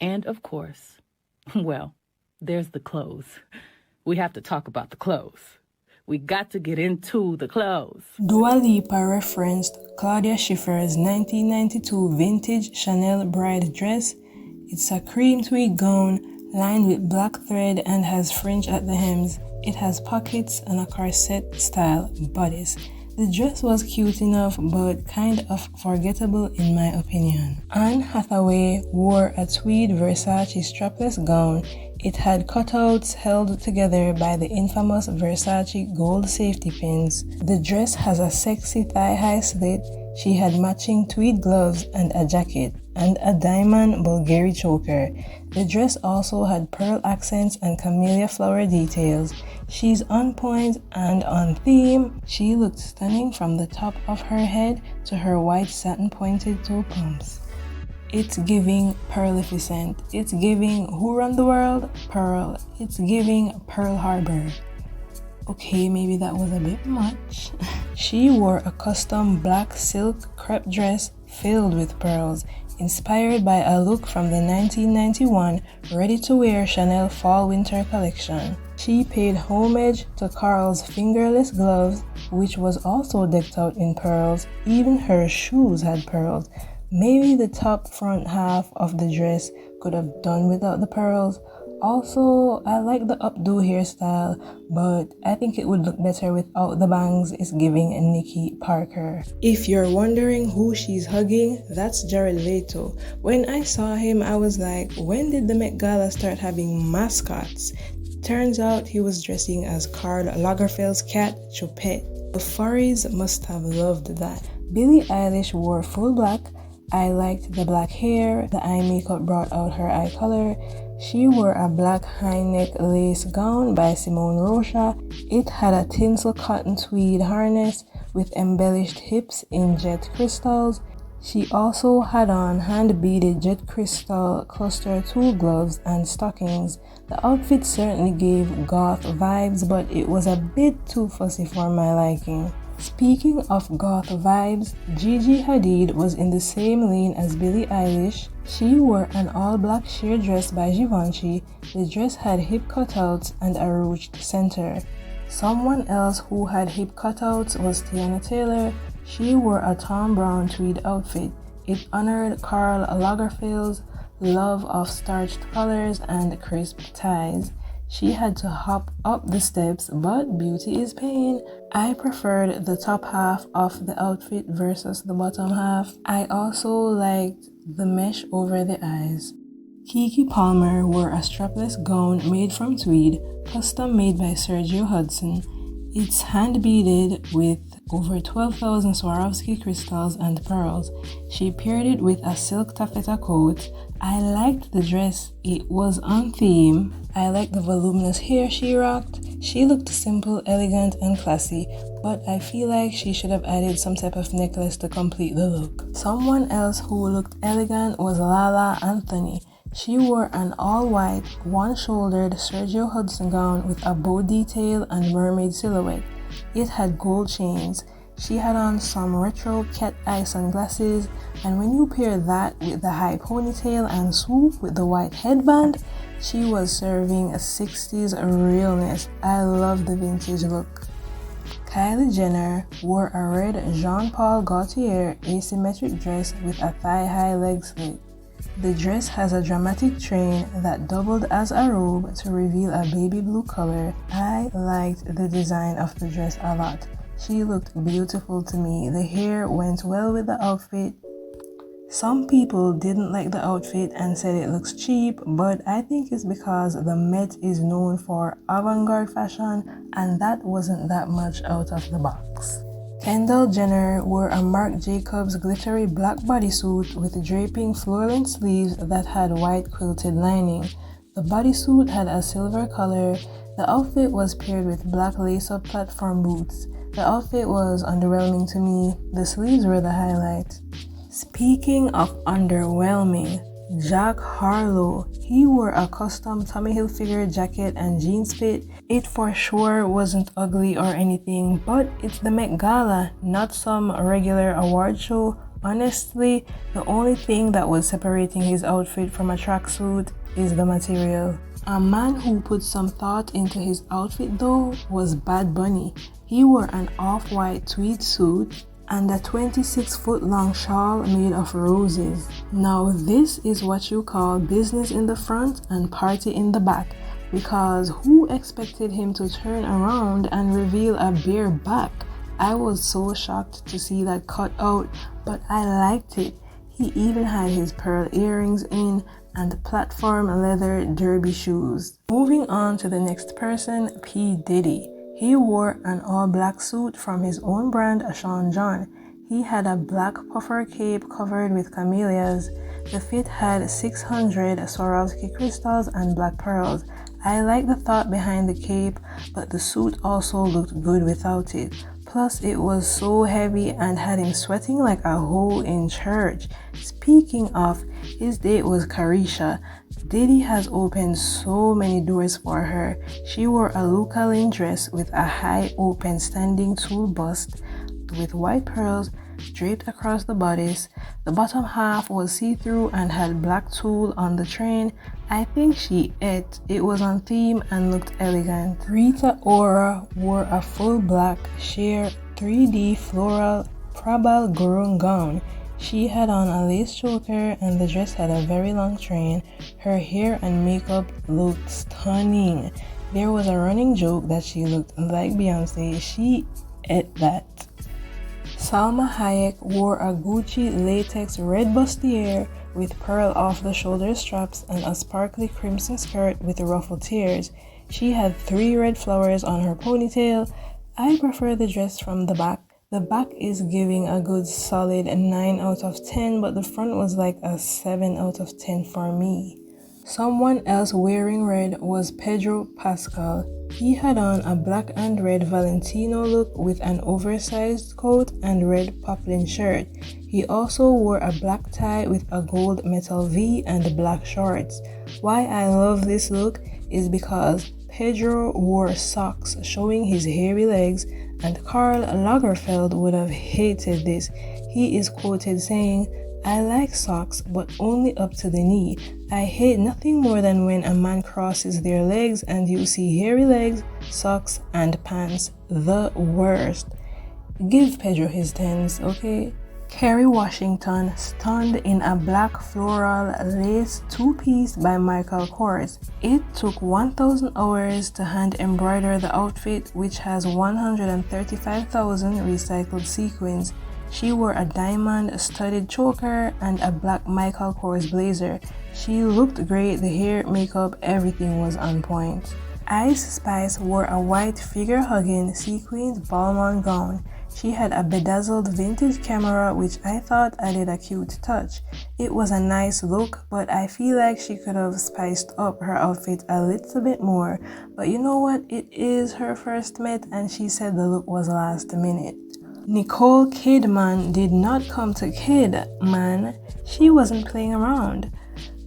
And of course, well, there's the clothes. We have to talk about the clothes. We got to get into the clothes. Dua Lipa referenced Claudia Schiffer's 1992 vintage Chanel bride dress. It's a cream tweed gown lined with black thread and has fringe at the hems. It has pockets and a corset-style bodice. The dress was cute enough but kind of forgettable in my opinion. Anne Hathaway wore a tweed Versace strapless gown. It had cutouts held together by the infamous Versace gold safety pins. The dress has a sexy thigh-high slit. She had matching tweed gloves and a jacket, and a diamond Bulgari choker. The dress also had pearl accents and camellia flower details. She's on point and on theme. She looked stunning from the top of her head to her white satin pointed toe pumps. It's giving Pearlificent. It's giving Who Run the World? Pearl. It's giving Pearl Harbor. Okay, maybe that was a bit much. She wore a custom black silk crepe dress filled with pearls, inspired by a look from the 1991 ready-to-wear Chanel Fall-Winter collection. She paid homage to Carl's fingerless gloves, which was also decked out in pearls. Even her shoes had pearls. Maybe the top front half of the dress could have done without the pearls. Also, I like the updo hairstyle, but I think it would look better without the bangs. It's giving Nikki Parker. If you're wondering who she's hugging, that's Jared Leto. When I saw him, I was like, when did the Met Gala start having mascots? Turns out he was dressing as Karl Lagerfeld's cat, Choupette. The furries must have loved that. Billie Eilish wore full black. I liked the black hair. The eye makeup brought out her eye color. She wore a black high-neck lace gown by Simone Rocha. It had a tinsel cotton tweed harness with embellished hips in jet crystals. She also had on hand-beaded jet crystal cluster tool gloves and stockings. The outfit certainly gave goth vibes, but it was a bit too fussy for my liking. Speaking of goth vibes, Gigi Hadid was in the same lane as Billie Eilish. She wore an all-black sheer dress by Givenchy. The dress had hip cutouts and a ruched center. Someone else who had hip cutouts was Tiana Taylor. She wore a Tom Brown tweed outfit. It honored Karl Lagerfeld's love of starched colors and crisp ties. She had to hop up the steps, but beauty is pain. I preferred the top half of the outfit versus the bottom half. I also liked the mesh over the eyes. Keke Palmer wore a strapless gown made from tweed, custom made by Sergio Hudson. It's hand beaded with over 12,000 Swarovski crystals and pearls. She paired it with a silk taffeta coat. I liked the dress. It was on theme. I liked the voluminous hair she rocked. She looked simple, elegant, and classy, but I feel like she should have added some type of necklace to complete the look. Someone else who looked elegant was Lala Anthony. She wore an all-white, one-shouldered Sergio Hudson gown with a bow detail and mermaid silhouette. It had gold chains. She had on some retro cat eye sunglasses, and when you pair that with the high ponytail and swoop with the white headband, she was serving a 60s realness. I love the vintage look. Kylie Jenner wore a red Jean Paul Gaultier asymmetric dress with a thigh-high leg slit. The dress has a dramatic train that doubled as a robe to reveal a baby blue color. I liked the design of the dress a lot. She looked beautiful to me. The hair went well with the outfit. Some people didn't like the outfit and said it looks cheap, but I think it's because the Met is known for avant-garde fashion, and that wasn't that much out of the box. Kendall Jenner wore a Marc Jacobs glittery black bodysuit with draping floor-length sleeves that had white quilted lining. The bodysuit had a silver color. The outfit was paired with black lace-up platform boots. The outfit was underwhelming to me. The sleeves were the highlight. Speaking of underwhelming, Jack Harlow. He wore a custom Tommy Hilfiger jacket and jeans fit. It for sure wasn't ugly or anything, but it's the Met Gala, not some regular award show. Honestly, the only thing that was separating his outfit from a tracksuit is the material. A man who put some thought into his outfit though was Bad Bunny. He wore an off-white tweed suit and a 26-foot long shawl made of roses. Now this is what you call business in the front and party in the back, because who expected him to turn around and reveal a bare back? I was so shocked to see that cut out, but I liked it. He even had his pearl earrings in and platform leather derby shoes. Moving on to the next person, P. Diddy. He wore an all-black suit from his own brand, Sean John. He had a black puffer cape covered with camellias. The fit had 600 Swarovski crystals and black pearls. I like the thought behind the cape, but the suit also looked good without it. Plus, it was so heavy and had him sweating like a hoe in church. Speaking of, his date was Carisha. Diddy has opened so many doors for her. She wore a Luca Lane dress with a high open standing tulle bust with white pearls draped across the bodice. The bottom half was see-through and had black tulle on the train. I think she ate. It was on theme and looked elegant. Rita Ora wore a full black sheer 3D floral Prabal Gurung gown. She had on a lace choker and the dress had a very long train. Her hair and makeup looked stunning. There was a running joke that she looked like Beyonce. She ate that. Salma Hayek wore a Gucci latex red bustier with pearl off-the-shoulder straps and a sparkly crimson skirt with ruffled tiers. She had 3 red flowers on her ponytail. I prefer the dress from the back. The back is giving a good solid 9 out of 10, but the front was like a 7 out of 10 for me. Someone else wearing red was Pedro Pascal. He had on a black and red Valentino look with an oversized coat and red poplin shirt. He also wore a black tie with a gold metal V and black shorts. Why I love this look is because Pedro wore socks showing his hairy legs, and Karl Lagerfeld would have hated this. He is quoted saying, "I like socks, but only up to the knee. I hate nothing more than when a man crosses their legs and you see hairy legs, socks, and pants. The worst." Give Pedro his 10s, okay? Kerry Washington stunned in a black floral lace two-piece by Michael Kors. It took 1,000 hours to hand embroider the outfit, which has 135,000 recycled sequins. She wore a diamond-studded choker and a black Michael Kors blazer. She looked great, the hair, makeup, everything was on point. Ice Spice wore a white figure-hugging sequined Balmain gown. She had a bedazzled vintage camera, which I thought added a cute touch. It was a nice look, but I feel like she could have spiced up her outfit a little bit more. But you know what? It is her first Met, and she said the look was last minute. Nicole Kidman did not come to kid, man. She wasn't playing around.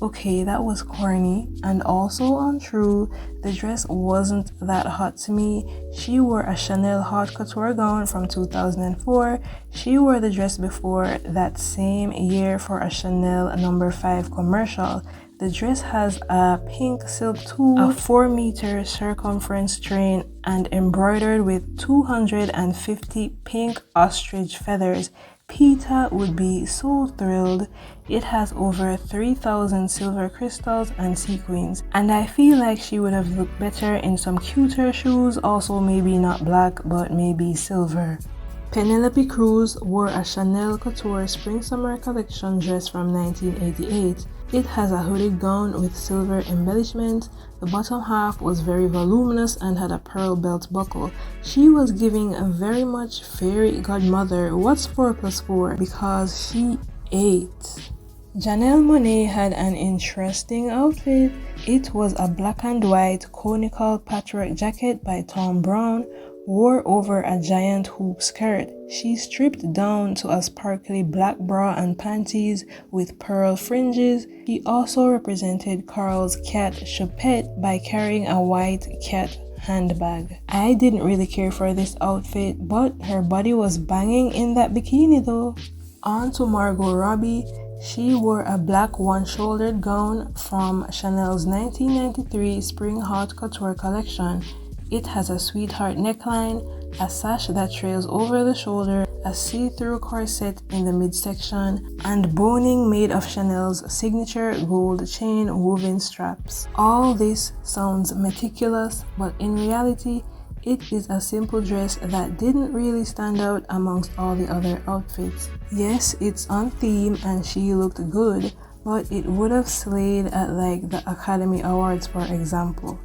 Okay, that was corny and also untrue. The dress wasn't that hot to me. She wore a Chanel haute couture gown from 2004. She wore the dress before that same year for a Chanel No. 5 commercial. The dress has a pink silk tulle, a 4-meter circumference train, and embroidered with 250 pink ostrich feathers. Peeta would be so thrilled. It has over 3,000 silver crystals and sequins, and I feel like she would have looked better in some cuter shoes, also maybe not black but maybe silver. Penelope Cruz wore a Chanel Couture Spring-Summer Collection dress from 1988. It has a hooded gown with silver embellishment. The bottom half was very voluminous and had a pearl belt buckle. She was giving a very much fairy godmother. What's 4 plus 4? Because she ate. Janelle Monáe had an interesting outfit. It was a black and white conical patchwork jacket by Thom Browne, wore over a giant hoop skirt. She stripped down to a sparkly black bra and panties with pearl fringes. She also represented Carl's cat Choupette by carrying a white cat handbag. I didn't really care for this outfit, but her body was banging in that bikini though. On to Margot Robbie. She wore a black one-shouldered gown from Chanel's 1993 Spring Haute Couture collection. It has a sweetheart neckline, a sash that trails over the shoulder, a see-through corset in the midsection, and boning made of Chanel's signature gold chain woven straps. All this sounds meticulous, but in reality, it is a simple dress that didn't really stand out amongst all the other outfits. Yes, it's on theme and she looked good, but it would have slayed at like the Academy Awards, for example.